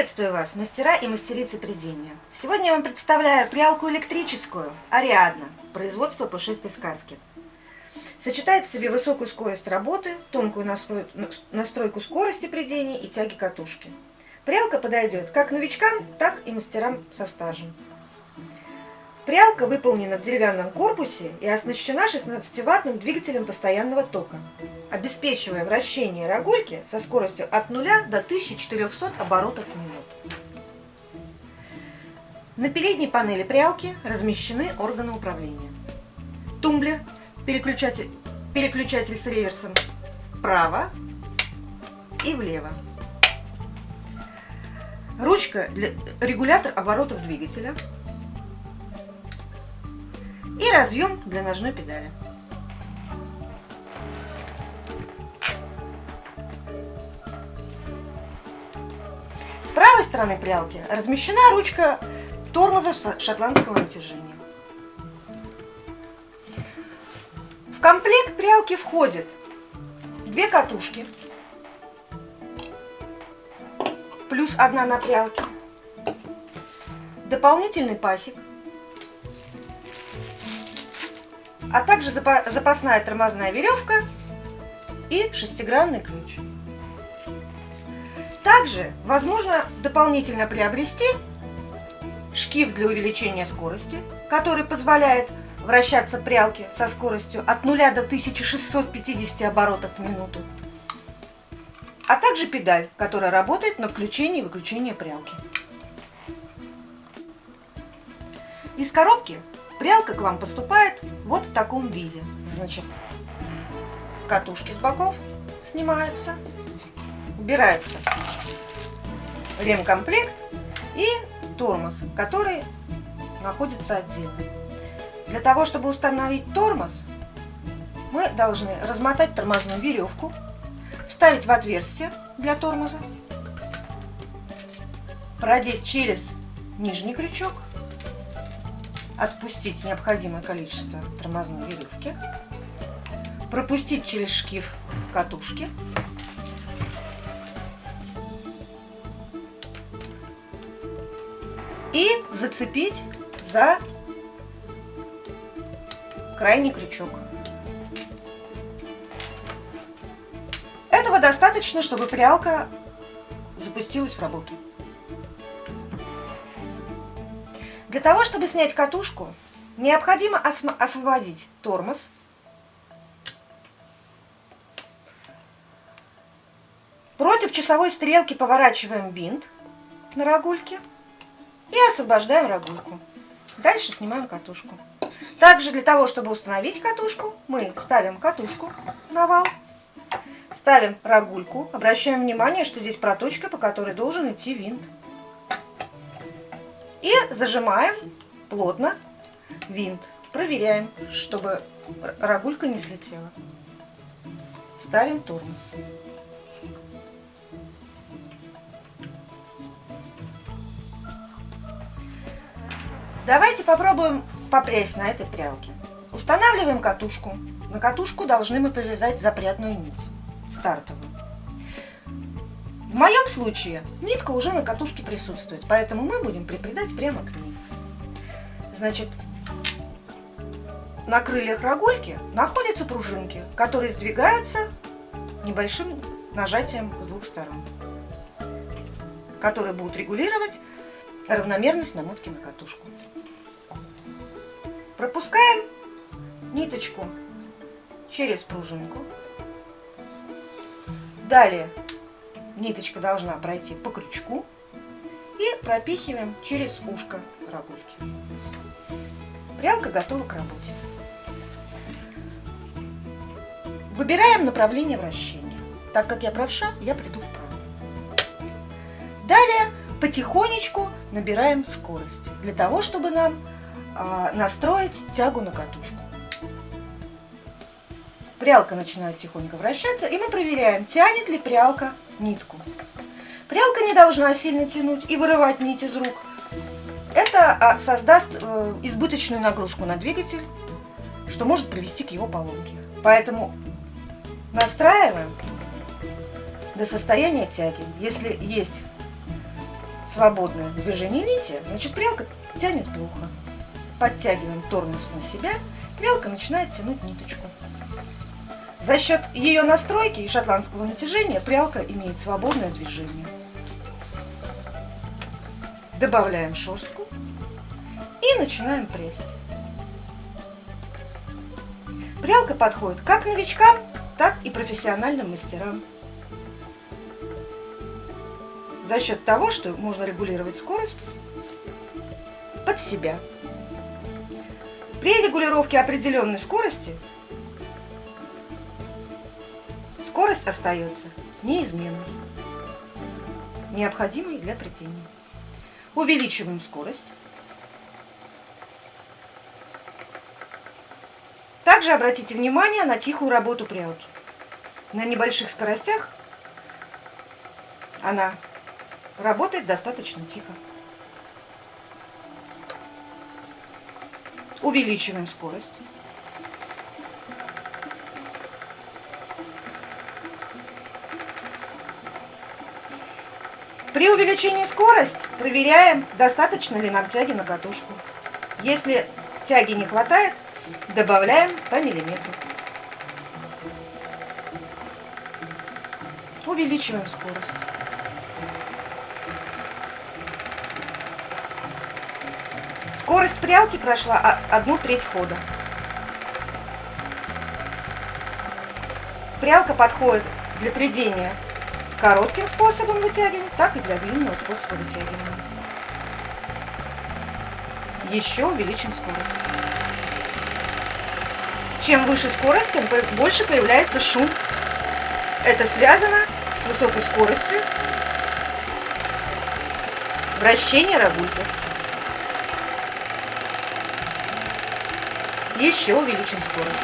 Приветствую вас, мастера и мастерицы прядения. Сегодня я вам представляю прялку электрическую Ариадна, производство Пушистой сказки. Сочетает в себе высокую скорость работы, тонкую настройку скорости прядения и тяги катушки. Прялка подойдет как новичкам, так и мастерам со стажем. Прялка выполнена в деревянном корпусе и оснащена 16-ваттным двигателем постоянного тока, обеспечивая вращение рогульки со скоростью от 0 до 1400 оборотов в минуту. На передней панели прялки размещены органы управления. Тумблер, переключатель с реверсом вправо и влево. Ручка для регулятор оборотов двигателя. И разъем для ножной педали. С правой стороны прялки размещена ручка тормоза шотландского натяжения. В комплект прялки входят две катушки, плюс одна на прялке, дополнительный пасек, а также запасная тормозная веревка и шестигранный ключ. Также возможно дополнительно приобрести шкив для увеличения скорости, который позволяет вращаться прялке со скоростью от 0 до 1650 оборотов в минуту, а также педаль, которая работает на включение и выключение прялки. Из коробки прялка к вам поступает вот в таком виде. Значит, катушки с боков снимаются, убирается ремкомплект и тормоз, который находится отдельно. Для того, чтобы установить тормоз, мы должны размотать тормозную веревку, вставить в отверстие для тормоза, продеть через нижний крючок, отпустить необходимое количество тормозной веревки, пропустить через шкив катушки, и зацепить за крайний крючок. Этого достаточно, чтобы прялка запустилась в работу. Для того, чтобы снять катушку, необходимо освободить тормоз, против часовой стрелки поворачиваем винт на рогульке и освобождаем рогульку. Дальше снимаем катушку. Также для того, чтобы установить катушку, мы ставим катушку на вал, ставим рогульку, обращаем внимание, что здесь проточка, по которой должен идти винт. И зажимаем плотно винт. Проверяем, чтобы рогулька не слетела. Ставим тормоз. Давайте попробуем попрясть на этой прялке. Устанавливаем катушку. На катушку должны мы повязать запрятную нить, стартовую. В моем случае нитка уже на катушке присутствует, поэтому мы будем припредать прямо к ней. Значит, на крыльях рогульки находятся пружинки, которые сдвигаются небольшим нажатием с двух сторон, которые будут регулировать равномерность намотки на катушку. Пропускаем ниточку через пружинку. Далее ниточка должна пройти по крючку и пропихиваем через ушко рогульки. Прялка готова к работе. Выбираем направление вращения. Так как я правша, я приду вправо. Далее потихонечку набираем скорость, для того, чтобы нам настроить тягу на катушку. Прялка начинает тихонько вращаться, и мы проверяем, тянет ли прялка нитку. Прялка не должна сильно тянуть и вырывать нить из рук. Это создаст избыточную нагрузку на двигатель, что может привести к его поломке. Поэтому настраиваем до состояния тяги. Если есть свободное движение нити, значит прялка тянет плохо. Подтягиваем тормоз на себя, прялка начинает тянуть ниточку. За счет ее настройки и шотландского натяжения прялка имеет свободное движение. Добавляем шерстку и начинаем прясть. Прялка подходит как новичкам, так и профессиональным мастерам. За счет того, что можно регулировать скорость под себя. При регулировке определенной скорости скорость остается неизменной, необходимой для плетения. Увеличиваем скорость. Также обратите внимание на тихую работу прялки. На небольших скоростях она работает достаточно тихо. Увеличиваем скорость. При увеличении скорости проверяем, достаточно ли нам тяги на катушку. Если тяги не хватает, добавляем по миллиметру. Увеличиваем скорость. Скорость прялки прошла 1/3 хода. Прялка подходит для прядения коротким способом вытягивания, так и для длинного способа вытягивания. Еще увеличим скорость. Чем выше скорость, тем больше появляется шум. Это связано с высокой скоростью вращения рогульки. Еще увеличим скорость.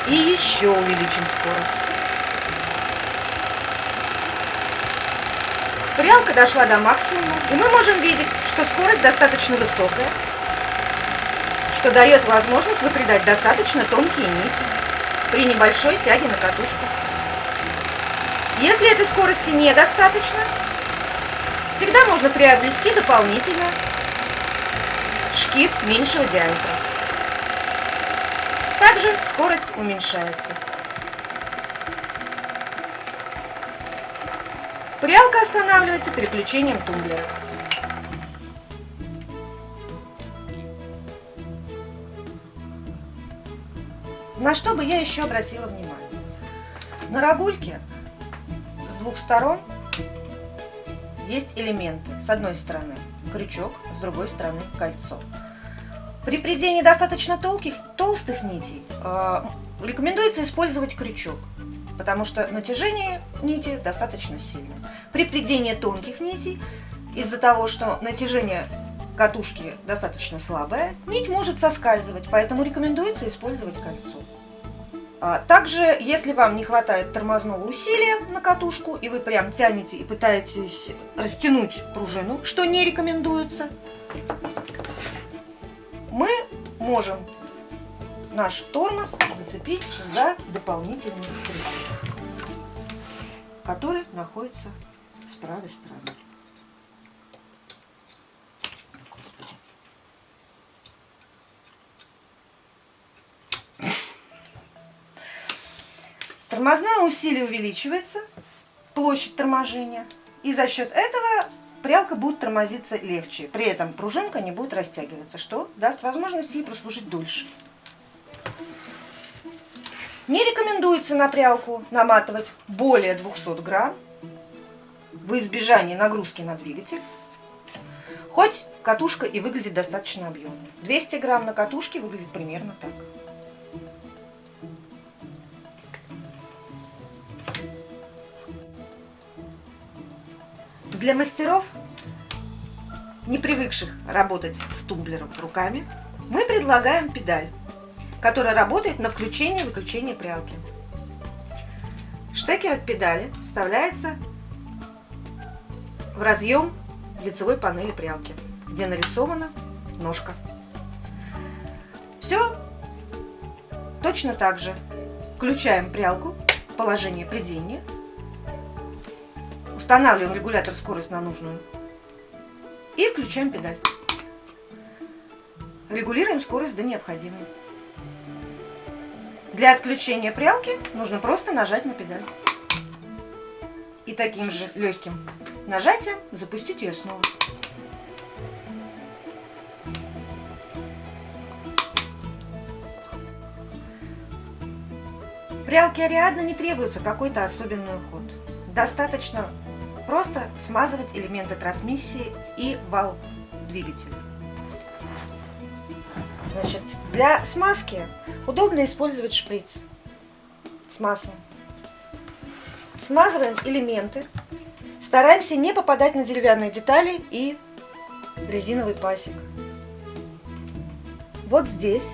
И еще увеличим скорость. Прялка дошла до максимума, и мы можем видеть, что скорость достаточно высокая, что дает возможность выпрядать достаточно тонкие нити при небольшой тяге на катушку. Если этой скорости недостаточно, всегда можно приобрести дополнительно шкив меньшего диаметра. Также скорость уменьшается. Прялка останавливается переключением тумблера. На что бы я еще обратила внимание? На рогульке с двух сторон есть элементы. С одной стороны крючок, с другой стороны кольцо. При прядении достаточно толстых нитей рекомендуется использовать крючок, потому что натяжение нити достаточно сильное. При прядении тонких нитей, из-за того, что натяжение катушки достаточно слабое, нить может соскальзывать, поэтому рекомендуется использовать кольцо. Также, если вам не хватает тормозного усилия на катушку, и вы прям тянете и пытаетесь растянуть пружину, что не рекомендуется, мы можем наш тормоз зацепить за дополнительный крючок, который находится с правой стороны. Тормозное усилие увеличивается, площадь торможения, и за счет этого прялка будет тормозиться легче. При этом пружинка не будет растягиваться, что даст возможность ей прослужить дольше. Не рекомендуется на прялку наматывать более 200 грамм в избежание нагрузки на двигатель, хоть катушка и выглядит достаточно объемной. 200 грамм на катушке выглядит примерно так. Для мастеров, не привыкших работать с тумблером руками, мы предлагаем педаль, которая работает на включение и выключение прялки. Штекер от педали вставляется в разъем лицевой панели прялки, где нарисована ножка. Все точно так же. Включаем прялку положение прядения. Устанавливаем регулятор скорости на нужную. И включаем педаль. Регулируем скорость до необходимой. Для отключения прялки нужно просто нажать на педаль. И таким же легким нажатием запустить ее снова. Прялке Ариадна не требуется какой-то особенный уход. Достаточно просто смазывать элементы трансмиссии и вал двигателя. Значит, для смазки удобно использовать шприц с маслом. Смазываем элементы, стараемся не попадать на деревянные детали и резиновый пасек. Вот здесь,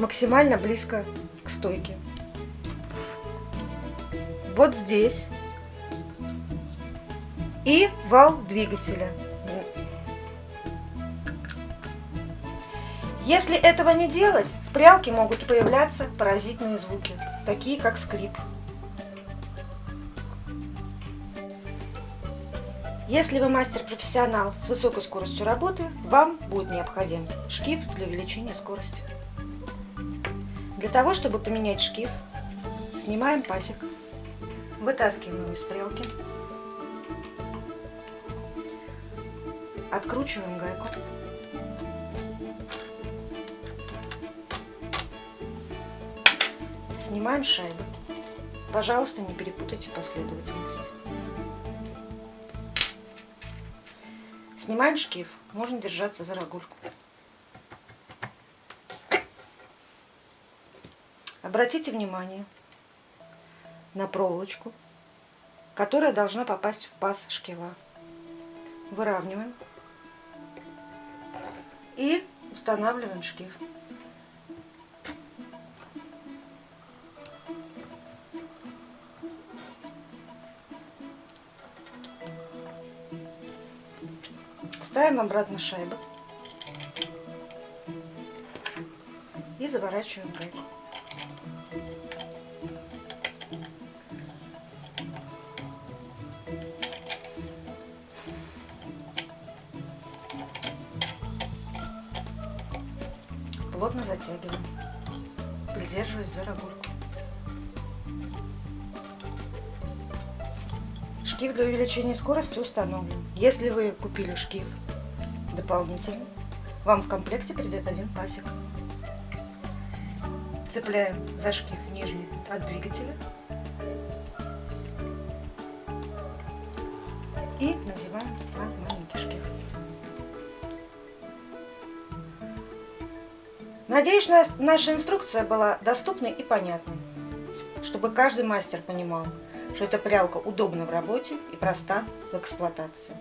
максимально близко к стойке. Вот здесь. И вал двигателя. Если этого не делать, в прялке могут появляться паразитные звуки, такие как скрип. Если вы мастер-профессионал с высокой скоростью работы, вам будет необходим шкив для увеличения скорости. Для того, чтобы поменять шкив, снимаем пасек, вытаскиваем его из прялки, откручиваем гайку, снимаем шайбу. Пожалуйста, не перепутайте последовательность. Снимаем шкив, можно держаться за рогульку. Обратите внимание на проволочку, которая должна попасть в паз шкива. Выравниваем и устанавливаем шкив. Ставим обратно шайбу и заворачиваем гайку. Плотно затягиваем, придерживаясь за рогульку. Шкив для увеличения скорости установлен. Если вы купили шкив дополнительно, вам в комплекте придет один пасек. Цепляем за шкив нижний от двигателя и надеваем на маленький шкив. Надеюсь, наша инструкция была доступной и понятной, чтобы каждый мастер понимал, что эта прялка удобна в работе и проста в эксплуатации.